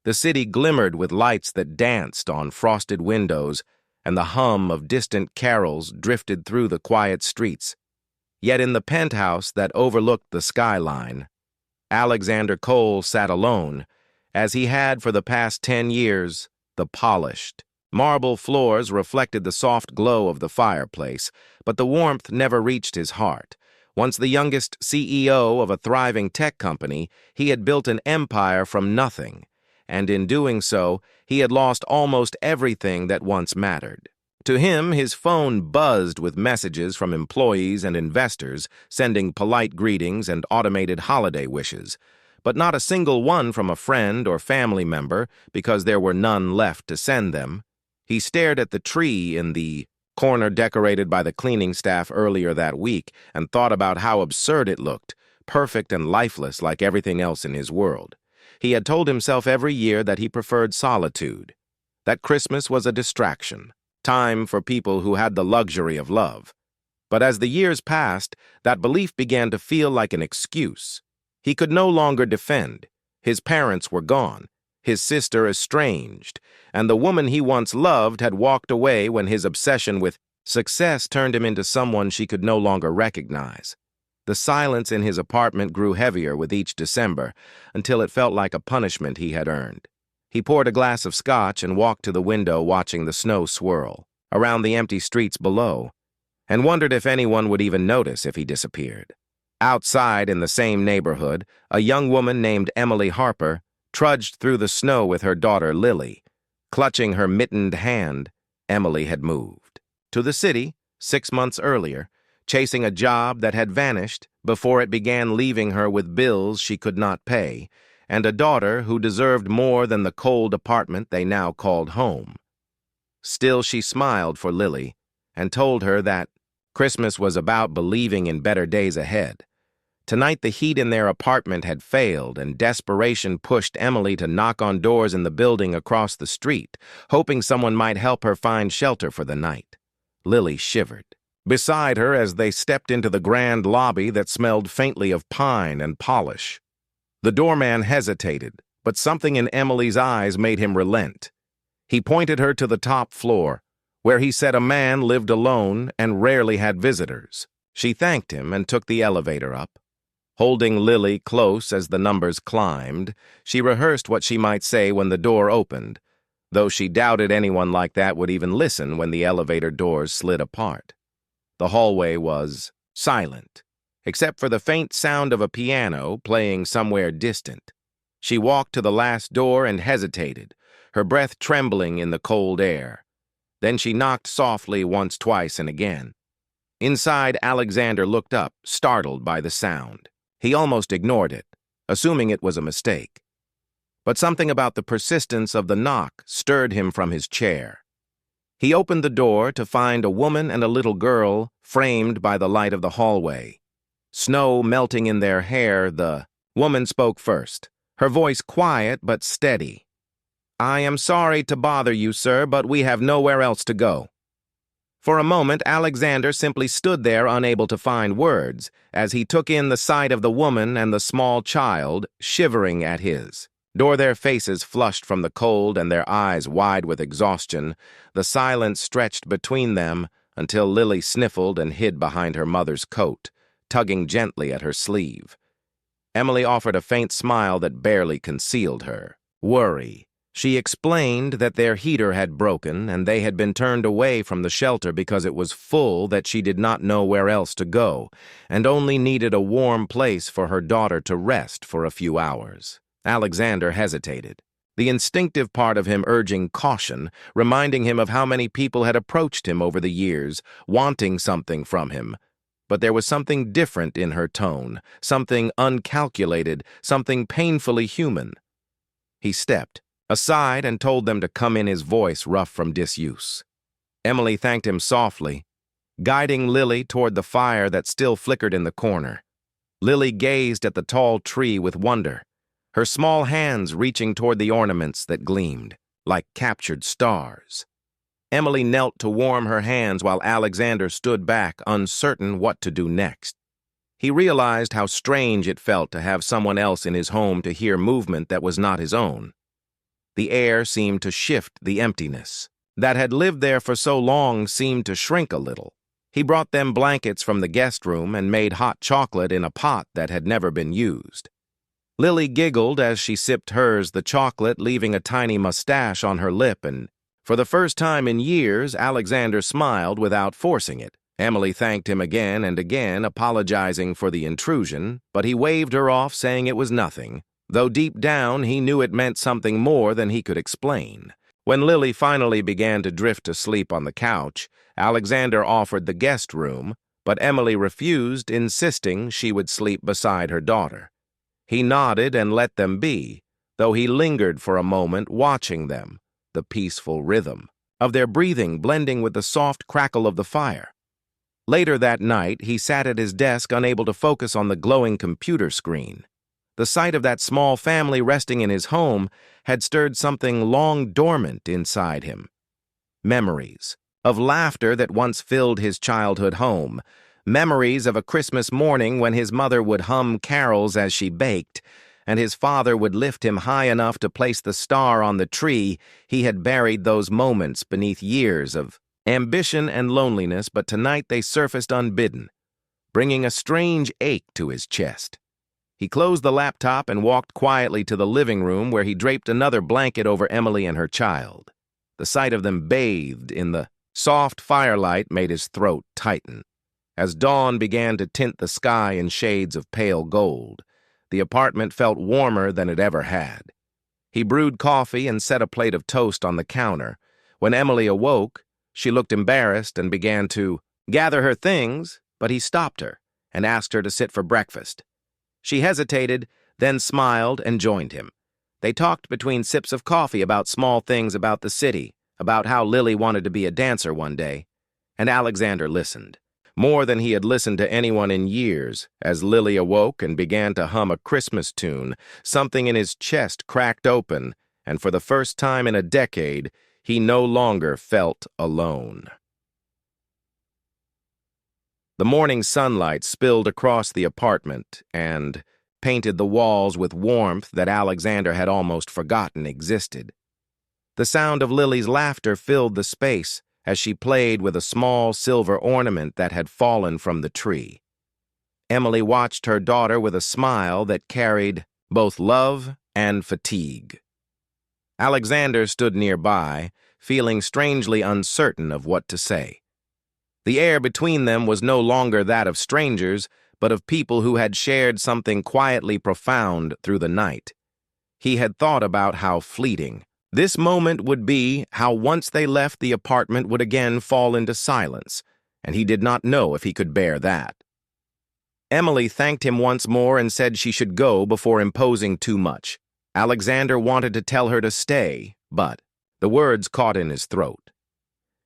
The city glimmered with lights that danced on frosted windows, and the hum of distant carols drifted through the quiet streets. Yet in the penthouse that overlooked the skyline, Alexander Cole sat alone, as he had for the past 10 years. The polished marble floors reflected the soft glow of the fireplace, but the warmth never reached his heart. Once the youngest CEO of a thriving tech company, he had built an empire from nothing, and in doing so, he had lost almost everything that once mattered. To him, his phone buzzed with messages from employees and investors, sending polite greetings and automated holiday wishes, but not a single one from a friend or family member, because there were none left to send them. He stared at the tree in the corner decorated by the cleaning staff earlier that week and thought about how absurd it looked, perfect and lifeless like everything else in his world. He had told himself every year that he preferred solitude, that Christmas was a distraction, time for people who had the luxury of love. But as the years passed, that belief began to feel like an excuse. He could no longer defend. His parents were gone, his sister estranged, and the woman he once loved had walked away when his obsession with success turned him into someone she could no longer recognize. The silence in his apartment grew heavier with each December, until it felt like a punishment he had earned. He poured a glass of scotch and walked to the window, watching the snow swirl around the empty streets below, and wondered if anyone would even notice if he disappeared. Outside, in the same neighborhood, a young woman named Emily Harper trudged through the snow with her daughter Lily. Clutching her mittened hand, Emily had moved to the city 6 months earlier, chasing a job that had vanished before it began leaving her with bills she could not pay, and a daughter who deserved more than the cold apartment they now called home. Still, she smiled for Lily and told her that Christmas was about believing in better days ahead. Tonight, the heat in their apartment had failed, and desperation pushed Emily to knock on doors in the building across the street, hoping someone might help her find shelter for the night. Lily shivered beside her as they stepped into the grand lobby that smelled faintly of pine and polish. The doorman hesitated, but something in Emily's eyes made him relent. He pointed her to the top floor, where he said a man lived alone and rarely had visitors. She thanked him and took the elevator up. Holding Lily close as the numbers climbed, she rehearsed what she might say when the door opened, though she doubted anyone like that would even listen when the elevator doors slid apart. The hallway was silent, except for the faint sound of a piano playing somewhere distant. She walked to the last door and hesitated, her breath trembling in the cold air. Then she knocked softly once, twice, and again. Inside, Alexander looked up, startled by the sound. He almost ignored it, assuming it was a mistake. But something about the persistence of the knock stirred him from his chair. He opened the door to find a woman and a little girl framed by the light of the hallway. Snow melting in their hair, the woman spoke first, her voice quiet but steady. "I am sorry to bother you, sir, but we have nowhere else to go." For a moment, Alexander simply stood there, unable to find words, as he took in the sight of the woman and the small child shivering at his door, their faces flushed from the cold and their eyes wide with exhaustion. The silence stretched between them until Lily sniffled and hid behind her mother's coat, tugging gently at her sleeve. Emily offered a faint smile that barely concealed her worry. She explained that their heater had broken and they had been turned away from the shelter because it was full, that she did not know where else to go, and only needed a warm place for her daughter to rest for a few hours. Alexander hesitated, the instinctive part of him urging caution, reminding him of how many people had approached him over the years, wanting something from him. But there was something different in her tone, something uncalculated, something painfully human. He stepped aside and told them to come in, his voice rough from disuse. Emily thanked him softly, guiding Lily toward the fire that still flickered in the corner. Lily gazed at the tall tree with wonder, her small hands reaching toward the ornaments that gleamed like captured stars. Emily knelt to warm her hands while Alexander stood back, uncertain what to do next. He realized how strange it felt to have someone else in his home to hear movement that was not his own. The air seemed to shift the emptiness. That had lived there for so long seemed to shrink a little. He brought them blankets from the guest room and made hot chocolate in a pot that had never been used. Lily giggled as she sipped the chocolate, leaving a tiny mustache on her lip, and for the first time in years, Alexander smiled without forcing it. Emily thanked him again and again, apologizing for the intrusion, but he waved her off, saying it was nothing, though deep down he knew it meant something more than he could explain. When Lily finally began to drift to sleep on the couch, Alexander offered the guest room, but Emily refused, insisting she would sleep beside her daughter. He nodded and let them be, though he lingered for a moment watching them, the peaceful rhythm of their breathing blending with the soft crackle of the fire. Later that night, he sat at his desk, unable to focus on the glowing computer screen. The sight of that small family resting in his home had stirred something long dormant inside him. Memories of laughter that once filled his childhood home, memories of a Christmas morning when his mother would hum carols as she baked, and his father would lift him high enough to place the star on the tree. He had buried those moments beneath years of ambition and loneliness, but tonight they surfaced unbidden, bringing a strange ache to his chest. He closed the laptop and walked quietly to the living room, where he draped another blanket over Emily and her child. The sight of them bathed in the soft firelight made his throat tighten. As dawn began to tint the sky in shades of pale gold, the apartment felt warmer than it ever had. He brewed coffee and set a plate of toast on the counter. When Emily awoke, she looked embarrassed and began to gather her things, but he stopped her and asked her to sit for breakfast. She hesitated, then smiled and joined him. They talked between sips of coffee about small things about the city, about how Lily wanted to be a dancer one day, and Alexander listened. More than he had listened to anyone in years. As Lily awoke and began to hum a Christmas tune, something in his chest cracked open, and for the first time in a decade, he no longer felt alone. The morning sunlight spilled across the apartment and painted the walls with warmth that Alexander had almost forgotten existed. The sound of Lily's laughter filled the space as she played with a small silver ornament that had fallen from the tree. Emily watched her daughter with a smile that carried both love and fatigue. Alexander stood nearby, feeling strangely uncertain of what to say. The air between them was no longer that of strangers, but of people who had shared something quietly profound through the night. He had thought about how fleeting this moment would be, how once they left the apartment would again fall into silence, and he did not know if he could bear that. Emily thanked him once more and said she should go before imposing too much. Alexander wanted to tell her to stay, but the words caught in his throat.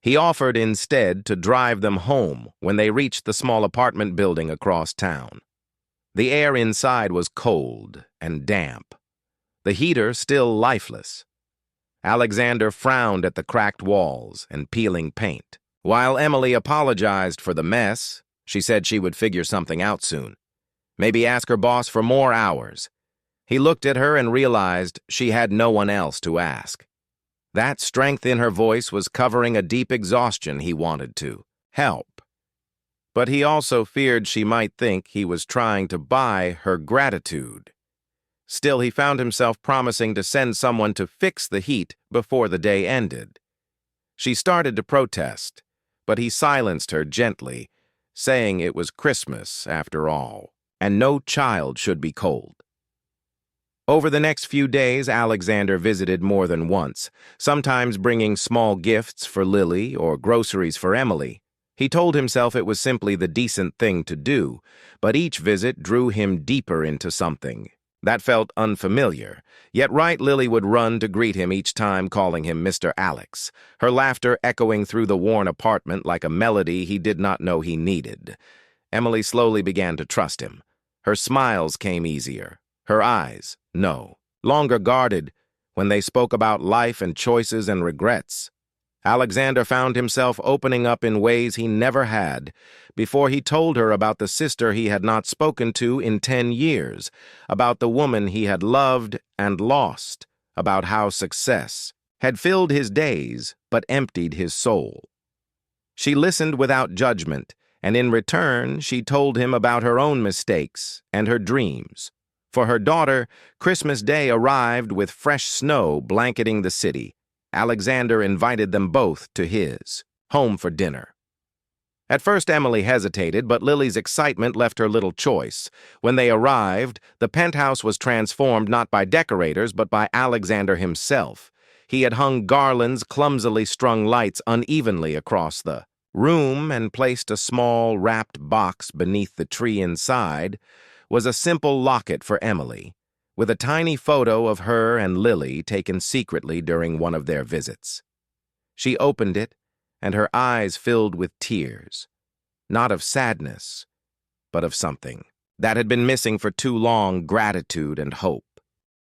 He offered instead to drive them home when they reached the small apartment building across town. The air inside was cold and damp, the heater still lifeless. Alexander frowned at the cracked walls and peeling paint. While Emily apologized for the mess, she said she would figure something out soon. Maybe ask her boss for more hours. He looked at her and realized she had no one else to ask. That strength in her voice was covering a deep exhaustion he wanted to help. But he also feared she might think he was trying to buy her gratitude. Still, he found himself promising to send someone to fix the heat before the day ended. She started to protest, but he silenced her gently, saying it was Christmas after all, and no child should be cold. Over the next few days, Alexander visited more than once, sometimes bringing small gifts for Lily or groceries for Emily. He told himself it was simply the decent thing to do, but each visit drew him deeper into something that felt unfamiliar. Yet Lily would run to greet him each time, calling him Mr. Alex, her laughter echoing through the worn apartment like a melody he did not know he needed. Emily slowly began to trust him. Her smiles came easier. Her eyes, no, longer guarded, when they spoke about life and choices and regrets. Alexander found himself opening up in ways he never had. Before he told her about the sister he had not spoken to in 10 years, about the woman he had loved and lost, about how success had filled his days but emptied his soul. She listened without judgment, and in return she told him about her own mistakes and her dreams. For her daughter, Christmas Day arrived with fresh snow blanketing the city. Alexander invited them both to his home for dinner. At first Emily hesitated, but Lily's excitement left her little choice. When they arrived, the penthouse was transformed not by decorators, but by Alexander himself. He had hung garlands, clumsily strung lights unevenly across the room, and placed a small, wrapped box beneath the tree. Inside was a simple locket for Emily, with a tiny photo of her and Lily taken secretly during one of their visits. She opened it, and her eyes filled with tears, not of sadness, but of something that had been missing for too long: gratitude and hope.